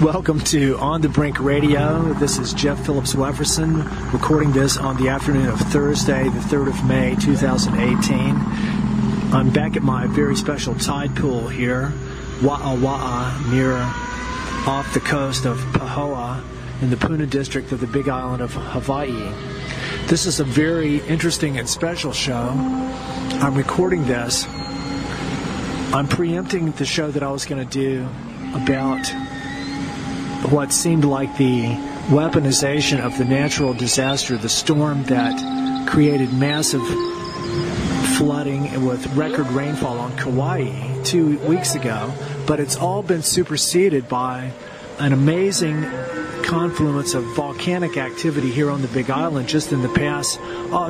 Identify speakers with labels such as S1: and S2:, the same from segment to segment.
S1: Welcome to On the Brink Radio. This is Jeff Phillips Wefferson, recording this on the afternoon of Thursday, the 3rd of May, 2018. I'm back at my very special tide pool here, Wa'a, near off the coast of Pahoa in the Puna district of the Big Island of Hawaii. This is a very interesting and special show. I'm recording this. I'm preempting the show that I was going to do about what seemed like the weaponization of the natural disaster, the storm that created massive flooding with record rainfall on Kauai 2 weeks ago. But it's all been superseded by an amazing confluence of volcanic activity here on the Big Island just in the past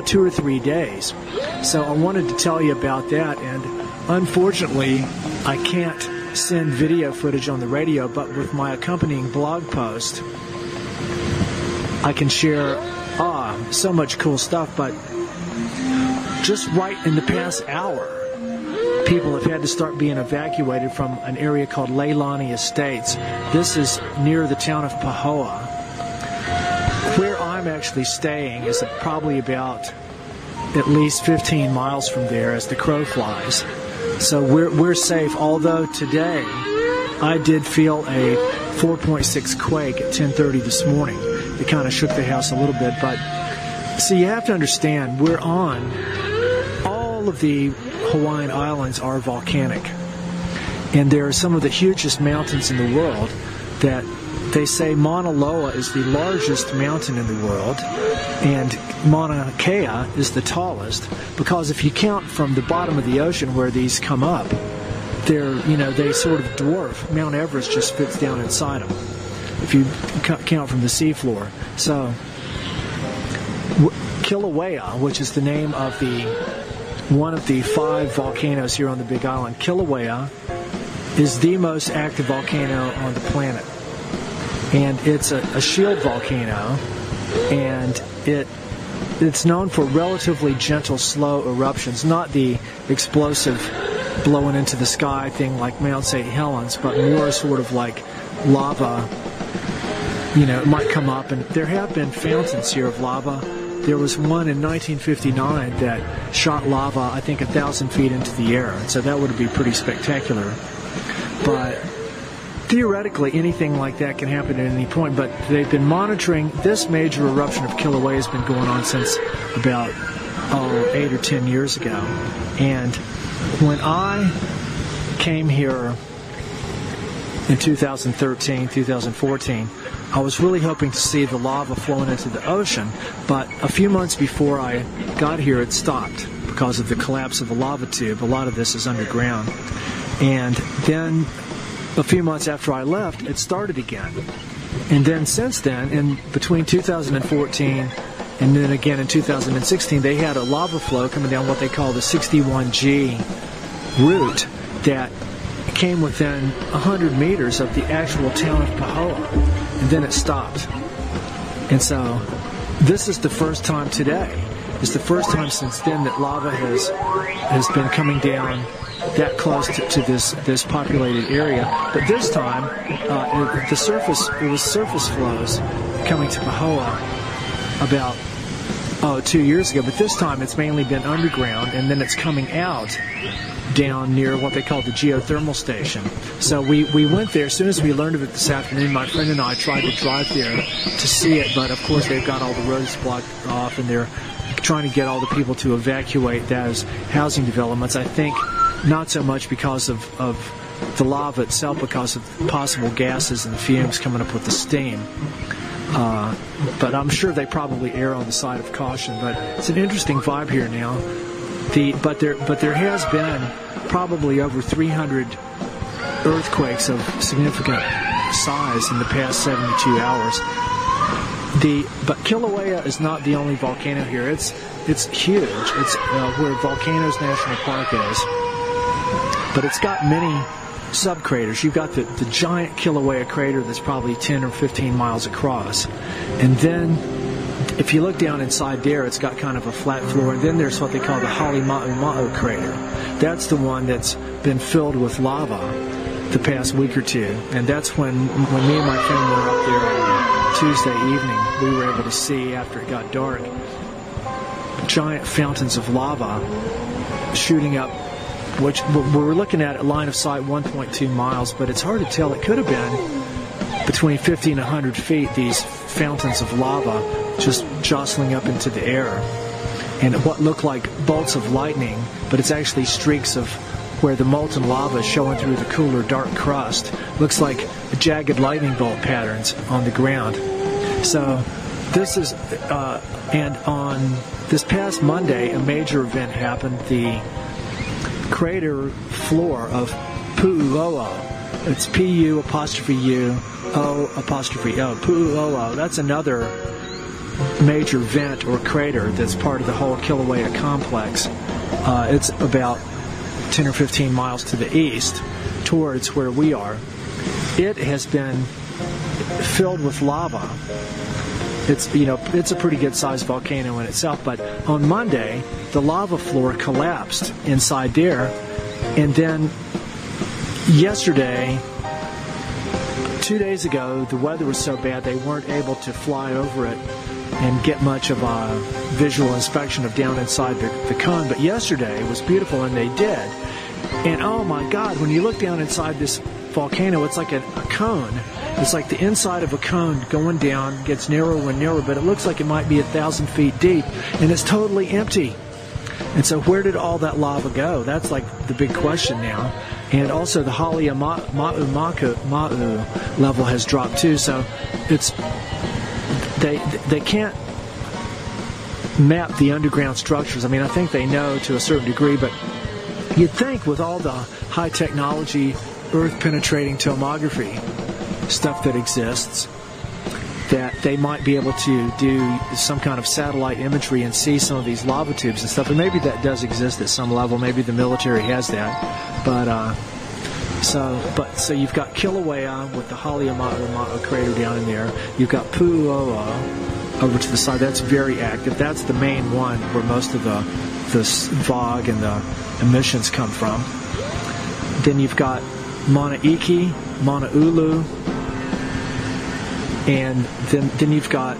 S1: 2 or 3 days. So I wanted to tell you about that, and unfortunately I can't send video footage on the radio, but with my accompanying blog post I can share so much cool stuff. But just right in the past hour, people have had to start being evacuated from an area called Leilani Estates. This is near the town of Pahoa. Where I'm actually staying is probably about at least 15 miles from there as the crow flies. So we're safe, although today I did feel a 4.6 quake at 10:30 this morning. It kind of shook the house a little bit. But see, you have to understand, we're on, all of the Hawaiian Islands are volcanic, and there are some of the hugest mountains in the world. That they say Mauna Loa is the largest mountain in the world, and Mauna Kea is the tallest, because if you count from the bottom of the ocean where these come up, they sort of dwarf. Mount Everest just fits down inside them if you count from the seafloor. So Kilauea, which is the name of one of the 5 volcanoes here on the Big Island, Kilauea is the most active volcano on the planet. And it's a shield volcano, and it's known for relatively gentle, slow eruptions, not the explosive blowing into the sky thing like Mount St. Helens, but more sort of like lava. It might come up, and there have been fountains here of lava. There was one in 1959 that shot lava, I think, 1,000 feet into the air, and so that would be pretty spectacular. But theoretically, anything like that can happen at any point. But they've been monitoring this major eruption of Kilauea has been going on since about 8 or 10 years ago. And when I came here in 2013, 2014, I was really hoping to see the lava flowing into the ocean, but a few months before I got here it stopped because of the collapse of the lava tube. A lot of this is underground. And then a few months after I left, it started again. And then since then, in between 2014 and then again in 2016, they had a lava flow coming down what they call the 61G route that came within 100 meters of the actual town of Pahoa, and then it stopped. And so this is the first time today. It's the first time since then that lava has been coming down that close to this populated area. But this time, it was surface flows coming to Pahoa about 2 years ago. But this time it's mainly been underground, and then it's coming out down near what they call the geothermal station. So we went there as soon as we learned of it this afternoon. My friend and I tried to drive there to see it, but of course they've got all the roads blocked off, and they're trying to get all the people to evacuate those housing developments. I think not so much because of the lava itself, because of possible gases and fumes coming up with the steam. But I'm sure they probably err on the side of caution. But it's an interesting vibe here now. But there has been probably over 300 earthquakes of significant size in the past 72 hours. But Kilauea is not the only volcano here. It's huge. It's where Volcano's National Park is. But it's got many subcraters. You've got the giant Kilauea crater that's probably 10 or 15 miles across. And then if you look down inside there, it's got kind of a flat floor. And then there's what they call the Halima'uma'u crater. That's the one that's been filled with lava. the past week or two, and that's when me and my friend were up there on Tuesday evening. We were able to see, after it got dark, giant fountains of lava shooting up, which we're looking at line of sight 1.2 miles, but it's hard to tell. It could have been between 50 and 100 feet, these fountains of lava just jostling up into the air, and what looked like bolts of lightning, but it's actually streaks of where the molten lava is showing through the cooler, dark crust. Looks like jagged lightning bolt patterns on the ground. So this is, and on this past Monday, a major event happened. The crater floor of Pu'u'o'o. It's P-U''U'-O', Pu'u'o'o. That's another major vent or crater that's part of the whole Kilauea complex. It's about 10 or 15 miles to the east towards where we are. It has been filled with lava. It's a pretty good sized volcano in itself, but on Monday the lava floor collapsed inside there, and then yesterday, 2 days ago, the weather was so bad they weren't able to fly over it and get much of a visual inspection of down inside the cone. But yesterday it was beautiful, and they did. And oh my God, when you look down inside this volcano, it's like a cone. It's like the inside of a cone going down, gets narrower and narrower, but it looks like it might be 1,000 feet deep, and it's totally empty. And so where did all that lava go? That's like the big question now. And also the Hawai'i level has dropped too, so it's they can't map the underground structures. I mean, I think they know to a certain degree, but you'd think with all the high technology, earth-penetrating tomography stuff that exists, that they might be able to do some kind of satellite imagery and see some of these lava tubes and stuff. And maybe that does exist at some level. Maybe the military has that. But so you've got Kilauea with the Hawai'i crater down in there. You've got Pu'u'o'o over to the side. That's very active. That's the main one where most of the fog and the emissions come from. Then you've got Mauna Iki, Mauna Ulu, and then you've got,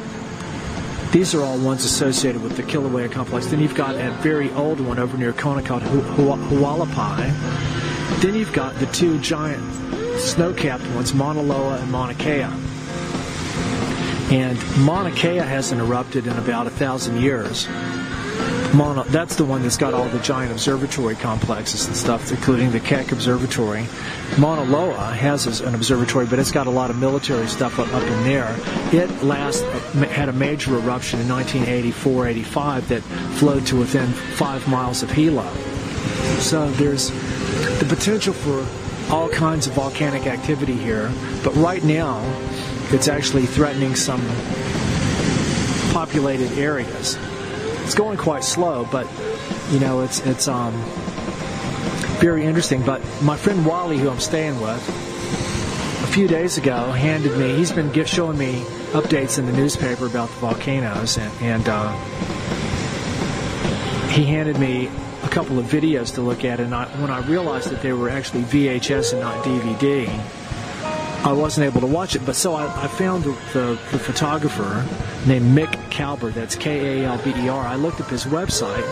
S1: these are all ones associated with the Kilauea complex. Then you've got a very old one over near Kona called Hualapai. Then you've got the two giant snow-capped ones, Mauna Loa and Mauna Kea. And Mauna Kea hasn't erupted in about 1,000 years. That's the one that's got all the giant observatory complexes and stuff, including the Keck Observatory. Mauna Loa has an observatory, but it's got a lot of military stuff up in there. It had a major eruption in 1984-85 that flowed to within 5 miles of Hilo. So there's the potential for all kinds of volcanic activity here, but right now it's actually threatening some populated areas. It's going quite slow, but it's very interesting. But my friend Wally, who I'm staying with, a few days ago handed me, he's been showing me updates in the newspaper about the volcanoes, and he handed me a couple of videos to look at, and when I realized that they were actually VHS and not DVD, I wasn't able to watch it. But so I found the photographer named Mick Kalber, that's Kalber. I looked up his website,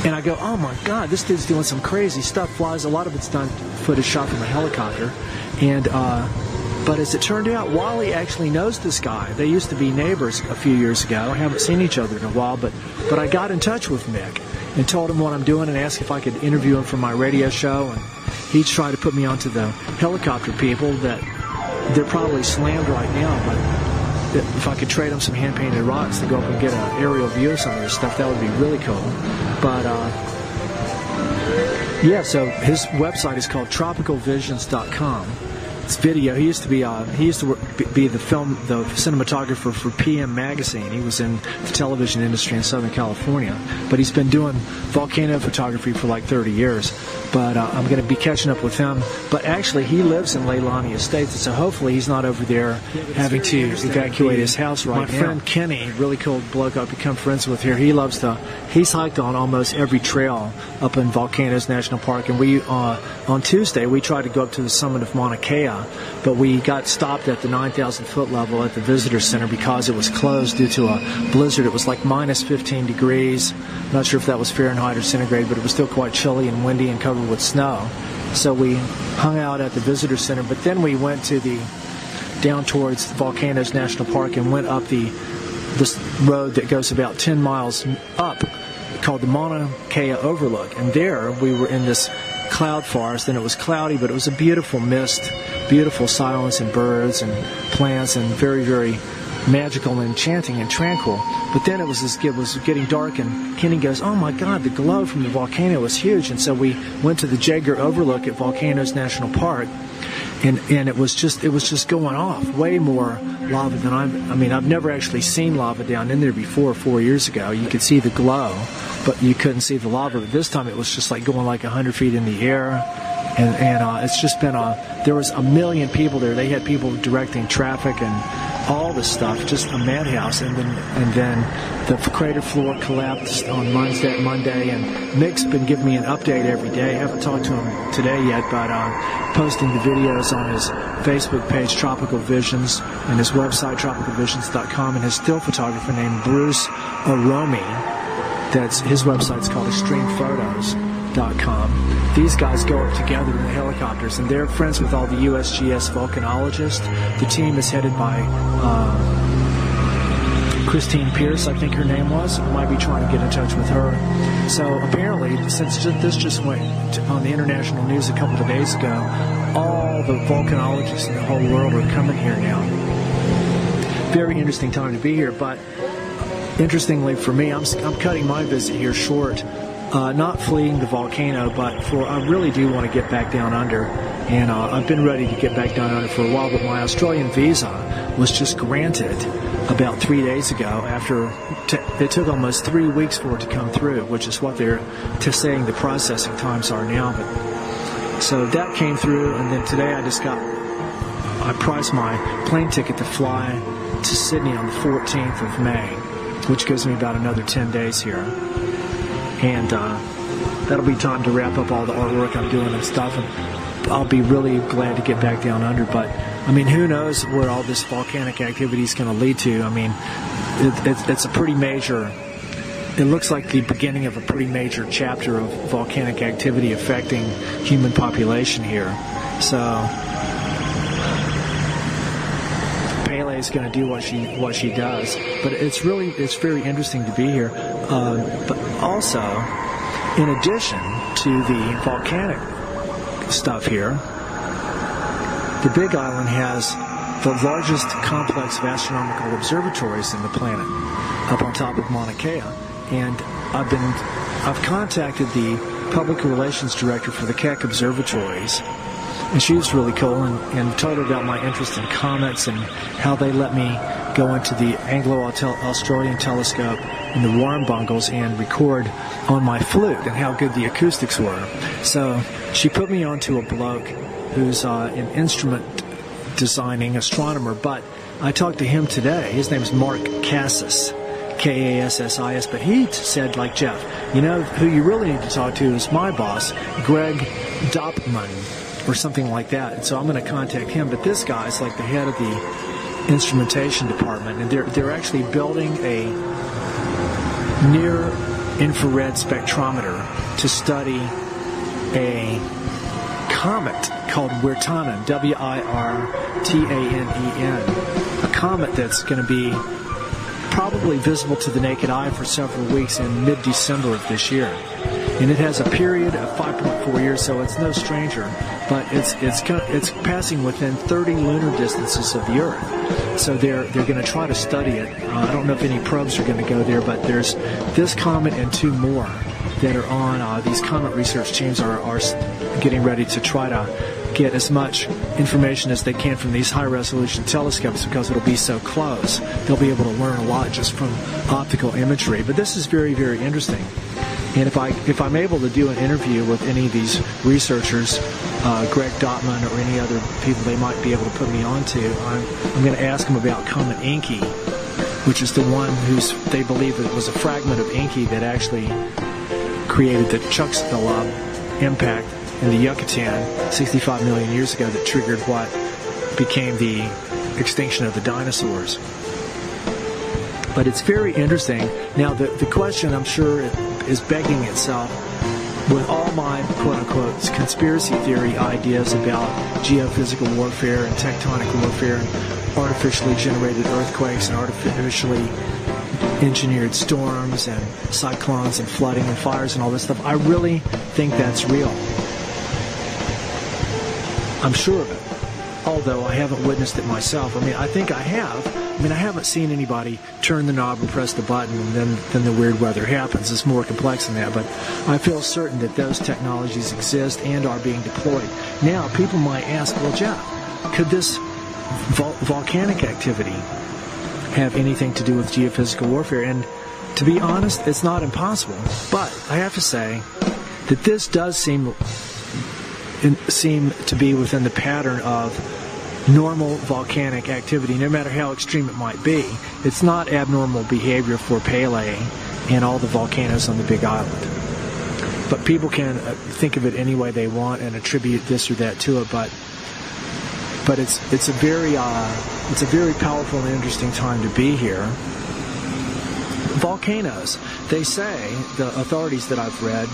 S1: and I go, oh my God, this dude's doing some crazy stuff. Flies, a lot of it's done footage shot from a helicopter, and but as it turned out, Wally actually knows this guy. They used to be neighbors a few years ago. I haven't seen each other in a while, but I got in touch with Mick and told him what I'm doing and asked if I could interview him for my radio show, and he'd try to put me onto the helicopter people that they're probably slammed right now, but if I could trade them some hand-painted rocks to go up and get an aerial view of some of this stuff, that would be really cool. But yeah, so his website is called tropicalvisions.com. It's video. He used to be be the cinematographer for PM Magazine. He was in the television industry in Southern California, but he's been doing volcano photography for like 30 years. But I'm going to be catching up with him. But actually, he lives in Leilani Estates, so hopefully he's not over there having to evacuate his house right now. My friend Kenny, really cool bloke I've become friends with here, he's hiked on almost every trail up in Volcanoes National Park, and we on Tuesday we tried to go up to the summit of Mauna Kea, but we got stopped at the 9,000 foot level at the visitor center because it was closed due to a blizzard. It was like minus 15 degrees. I'm not sure if that was Fahrenheit or centigrade, but it was still quite chilly and windy and covered with snow. So we hung out at the visitor center, but then we went down towards Volcanoes National Park and went up this road that goes about 10 miles up called the Mauna Kea Overlook. And there we were in this cloud forest, and it was cloudy, but it was a beautiful mist, beautiful silence and birds and plants, and very, very magical and enchanting and tranquil. But then it was getting dark, and Kenny goes, "Oh my God, the glow from the volcano was huge." And so we went to the Jaeger Overlook at Volcanoes National Park, and it was just going off. Way more lava than I've never actually seen lava down in there before. 4 years ago, you could see the glow, but you couldn't see the lava. But this time it was just like going like 100 feet in the air, and it's just been there was 1 million people there. They had people directing traffic and all this stuff, just a madhouse. And then the crater floor collapsed on Monday, and Mick's been giving me an update every day. I haven't talked to him today yet, but posting the videos on his Facebook page, Tropical Visions, and his website, tropicalvisions.com, and his still photographer named Bruce Oromi. His website's called extremephotos.com. These guys go up together in the helicopters, and they're friends with all the USGS volcanologists. The team is headed by Christine Pierce, I think her name was. I might be trying to get in touch with her. So apparently, since this just went on the international news a couple of days ago, all the volcanologists in the whole world are coming here now. Very interesting time to be here, but interestingly for me, I'm cutting my visit here short. Not fleeing the volcano, but I really do want to get back down under, and I've been ready to get back down under for a while, but my Australian visa was just granted about 3 days ago. It took almost 3 weeks for it to come through, which is what they're saying the processing times are now. But so that came through, and then today I priced my plane ticket to fly to Sydney on the 14th of May, which gives me about another 10 days here. And that'll be time to wrap up all the artwork I'm doing and stuff, and I'll be really glad to get back down under. But who knows where all this volcanic activity is going to lead to? It's a pretty major. It looks like the beginning of a pretty major chapter of volcanic activity affecting human population here. So Pele's going to do what she does, but it's very interesting to be here. But also, in addition to the volcanic stuff here, the Big Island has the largest complex of astronomical observatories in the planet, up on top of Mauna Kea. And I've contacted the public relations director for the Keck Observatories, and she was really cool, and told her about my interest in comets and how they let me go into the Anglo-Australian telescope in the Warrumbungles and record on my flute, and how good the acoustics were. So she put me onto a bloke who's an instrument designing astronomer, but I talked to him today. His name's Mark Cassis, Kassis, but he said, like Jeff, who you really need to talk to is my boss, Greg Dopman, or something like that. And so I'm going to contact him. But this guy's like the head of the instrumentation department, and they're actually building a near-infrared spectrometer to study a comet called Wirtanen, Wirtanen, a comet that's going to be probably visible to the naked eye for several weeks in mid-December of this year. And it has a period of 5.4 years, so it's no stranger, but it's passing within 30 lunar distances of the Earth. So they're going to try to study it. I don't know if any probes are going to go there, but there's this comet and two more that are on. These comet research teams are getting ready to try to get as much information as they can from these high-resolution telescopes because it'll be so close. They'll be able to learn a lot just from optical imagery. But this is very, very interesting. And if I'm able to do an interview with any of these researchers, Greg Dotman or any other people they might be able to put me onto, I'm going to ask them about Comet Encke, which is the one they believe it was a fragment of Encke that actually created the Chicxulub impact in the Yucatan 65 million years ago that triggered what became the extinction of the dinosaurs. But it's very interesting. Now, the question I'm sure is begging itself, with all my quote-unquote conspiracy theory ideas about geophysical warfare and tectonic warfare and artificially generated earthquakes and artificially engineered storms and cyclones and flooding and fires and all this stuff, I really think that's real. I'm sure of it, although I haven't witnessed it myself. I mean, I think I have. I mean, I haven't seen anybody turn the knob and press the button and then the weird weather happens. It's more complex than that, but I feel certain that those technologies exist and are being deployed. Now, people might ask, well, Jeff, could this volcanic activity have anything to do with geophysical warfare? And to be honest, it's not impossible. But I have to say that this does seem to be within the pattern of normal volcanic activity, no matter how extreme it might be. It's not abnormal behavior for Pele and all the volcanoes on the Big Island. But people can think of it any way they want and attribute this or that to it. But it's a very powerful and interesting time to be here. Volcanoes. They say, the authorities that I've read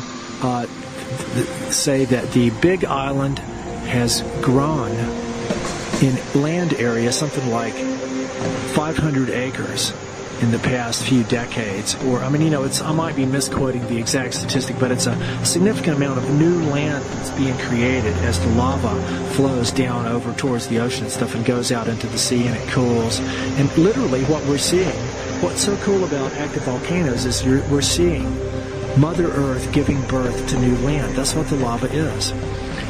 S1: say that the Big Island has grown in land area something like 500 acres in the past few decades. Or, I mean, you know, I might be misquoting the exact statistic, but it's a significant amount of new land that's being created as the lava flows down over towards the ocean and stuff and goes out into the sea and it cools. And literally what we're seeing, what's so cool about active volcanoes is we're seeing Mother Earth giving birth to new land. That's what the lava is.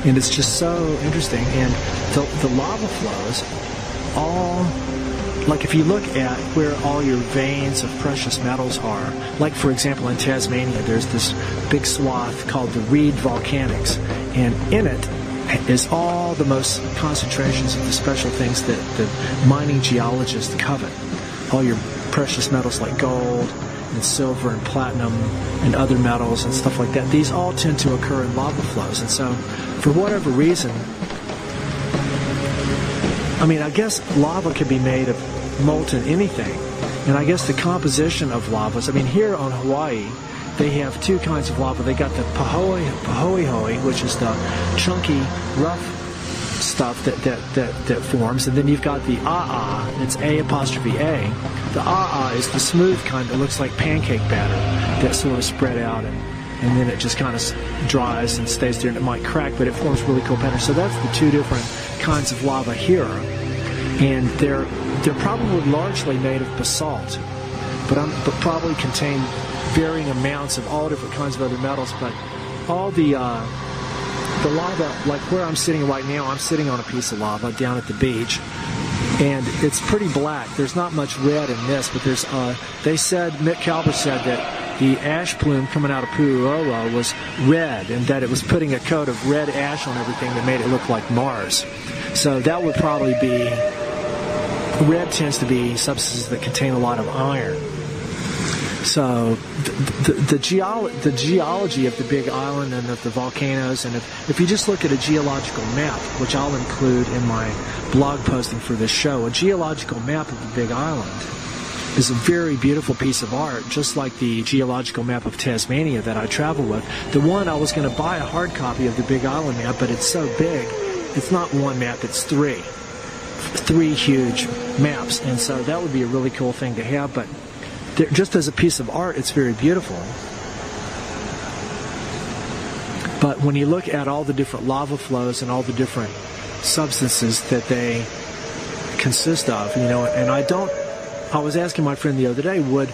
S1: And it's just so interesting. And the lava flows all, like if you look at where all your veins of precious metals are, like for example in Tasmania, there's this big swath called the Reed Volcanics. And in it is all the most concentrations of the special things that the mining geologists covet. All your precious metals like gold and silver and platinum and other metals and stuff like that. These all tend to occur in lava flows. And so, for whatever reason, I mean, I guess lava could be made of molten anything. And I guess the composition of lavas, I mean, here on Hawaii, they have two kinds of lava. They got the pahoehoe, which is the chunky, rough stuff that forms, and then you've got the aa, it's A''A. The aa is the smooth kind that looks like pancake batter that sort of spread out and then it just kind of dries and stays there and it might crack, but it forms really cool patterns. So that's the two different kinds of lava here, and they're probably largely made of basalt, but probably contain varying amounts of all different kinds of other metals. But all the lava, like where I'm sitting right now, I'm sitting on a piece of lava down at the beach, and it's pretty black. There's not much red in this, but there's, Mick Calver said that the ash plume coming out of Pu'uoa was red, and that it was putting a coat of red ash on everything that made it look like Mars. So that would probably be, red tends to be substances that contain a lot of iron. So the geology of the Big Island and of the volcanoes, and if you just look at a geological map, which I'll include in my blog posting for this show, a geological map of the Big Island is a very beautiful piece of art, just like the geological map of Tasmania that I travel with. The one, I was going to buy a hard copy of the Big Island map, but it's so big, it's not one map, it's three huge maps, and so that would be a really cool thing to have, but just as a piece of art, it's very beautiful. But when you look at all the different lava flows and all the different substances that they consist of, you know, and I was asking my friend the other day, would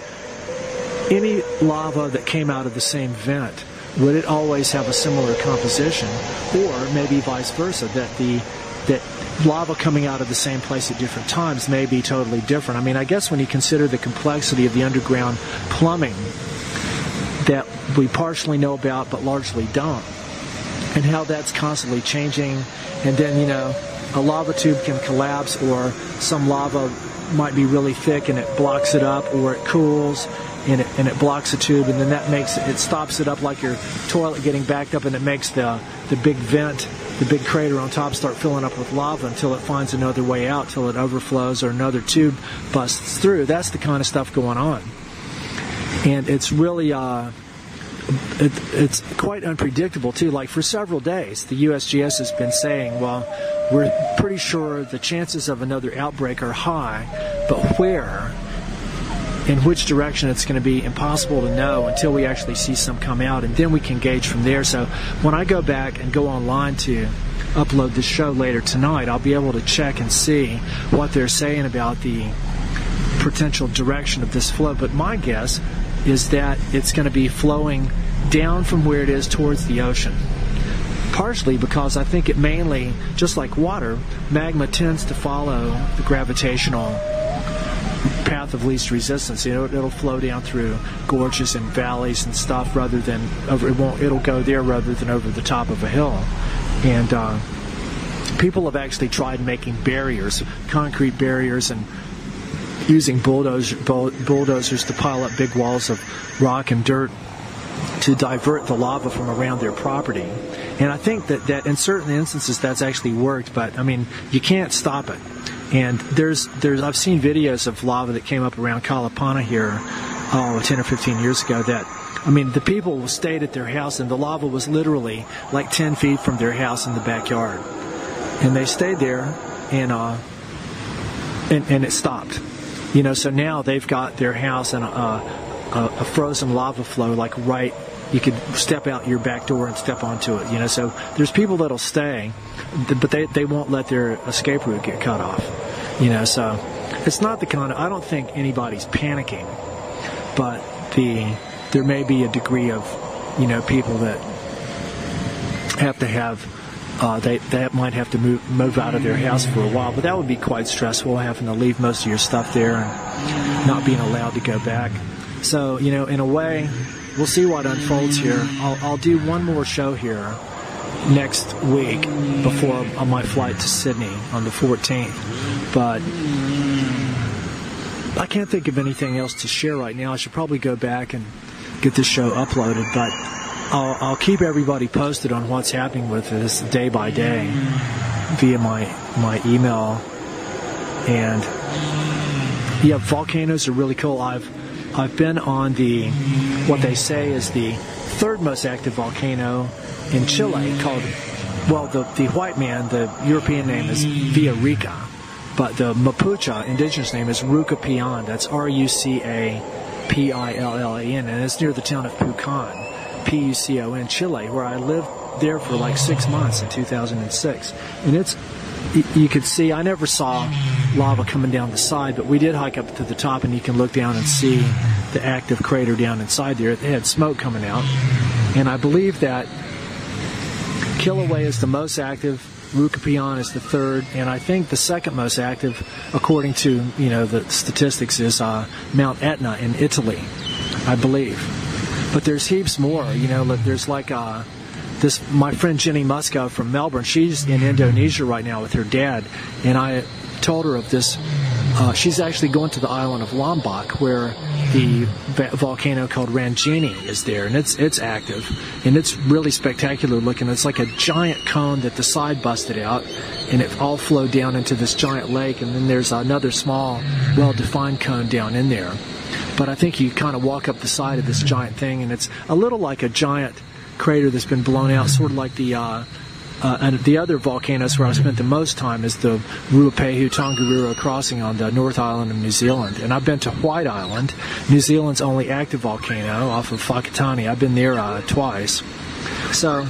S1: any lava that came out of the same vent, would it always have a similar composition, or maybe vice versa, that lava coming out of the same place at different times may be totally different? I mean, I guess when you consider the complexity of the underground plumbing that we partially know about but largely don't, and how that's constantly changing, and then, you know, a lava tube can collapse, or some lava might be really thick and it blocks it up, or it cools and it blocks the tube, and then that makes it stops it up, like your toilet getting backed up, and it makes the big vent, the big crater on top, start filling up with lava until it finds another way out, till it overflows or another tube busts through. That's the kind of stuff going on, and it's really it's quite unpredictable too. Like, for several days the USGS has been saying, well, we're pretty sure the chances of another outbreak are high, but where, in which direction, it's going to be impossible to know until we actually see some come out, and then we can gauge from there. So when I go back and go online to upload this show later tonight, I'll be able to check and see what they're saying about the potential direction of this flow. But my guess is that it's going to be flowing down from where it is towards the ocean. Partially because I think it mainly, just like water, magma tends to follow the gravitational path of least resistance. You know, it'll flow down through gorges and valleys and stuff rather than over. It'll go there rather than over the top of a hill. And people have actually tried making barriers, concrete barriers, and using bulldozers to pile up big walls of rock and dirt to divert the lava from around their property. And I think that in certain instances that's actually worked, but I mean, you can't stop it. And I've seen videos of lava that came up around Kalapana here 10 or 15 years ago that, I mean, the people stayed at their house and the lava was literally like 10 feet from their house in the backyard. And they stayed there, and it stopped. You know, so now they've got their house and a frozen lava flow, like right, you could step out your back door and step onto it, you know. So there's people that'll stay, but they won't let their escape route get cut off, you know. So it's not the kind of, I don't think anybody's panicking, but there may be a degree of, you know, people that have to have, they might have to move out of their house for a while, but that would be quite stressful, having to leave most of your stuff there and not being allowed to go back. So, you know, in a way, we'll see what unfolds here. I'll do one more show here next week before on my flight to Sydney on the 14th, but I can't think of anything else to share right now. I should probably go back and get this show uploaded, but I'll keep everybody posted on what's happening with this day by day via my email. And yeah, volcanoes are really cool. I've been on what they say is the third most active volcano in Chile, called, well, the white man, the European name is Villarrica, but the Mapuche indigenous name is Rucapilan. That's Rucapillan, and it's near the town of Pucón, Pucon, Chile, where I lived there for like 6 months in 2006. And you could see, I never saw lava coming down the side, but we did hike up to the top, and you can look down and see the active crater down inside there. It had smoke coming out, and I believe that Kilauea is the most active, Rucapilan is the third, and I think the second most active, according to, you know, the statistics, is Mount Etna in Italy, I believe. But there's heaps more, you know. There's like my friend Jenny Muska from Melbourne, she's in Indonesia right now with her dad, and I told her of this. She's actually going to the island of Lombok, where the volcano called Ranjini is there, and it's active, and it's really spectacular looking. It's like a giant cone that the side busted out, and it all flowed down into this giant lake, and then there's another small, well-defined cone down in there. But I think you kind of walk up the side of this giant thing, and it's a little like a giant crater that's been blown out, sort of like the other volcanoes where I spent the most time is the Ruapehu-Tongariro crossing on the North Island of New Zealand. And I've been to White Island, New Zealand's only active volcano, off of Whakatane. I've been there twice. So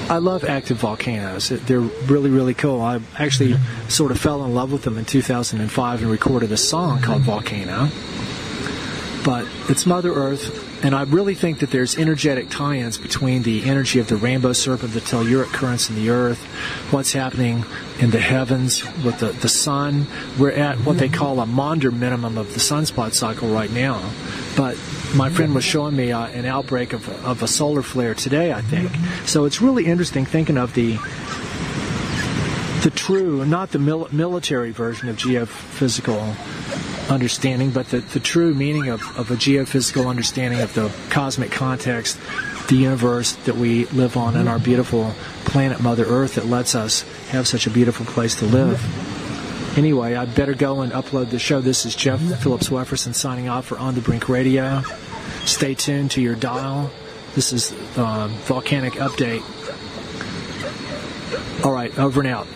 S1: I love active volcanoes. They're really, really cool. I actually sort of fell in love with them in 2005 and recorded a song called Volcano. But it's Mother Earth, and I really think that there's energetic tie-ins between the energy of the rainbow serpent, the telluric currents in the Earth, what's happening in the heavens with the sun. We're at what they call a Maunder minimum of the sunspot cycle right now. But my friend was showing me an outbreak of a solar flare today, I think. So it's really interesting thinking of the true, not the military version of geophysical understanding, but the true meaning of a geophysical understanding of the cosmic context, the universe that we live on, and our beautiful planet Mother Earth that lets us have such a beautiful place to live. Anyway, I'd better go and upload the show. This is Jeff Phillips Wefferson signing off for On the Brink Radio. Stay tuned to your dial. This is Volcanic Update. All right, over and out.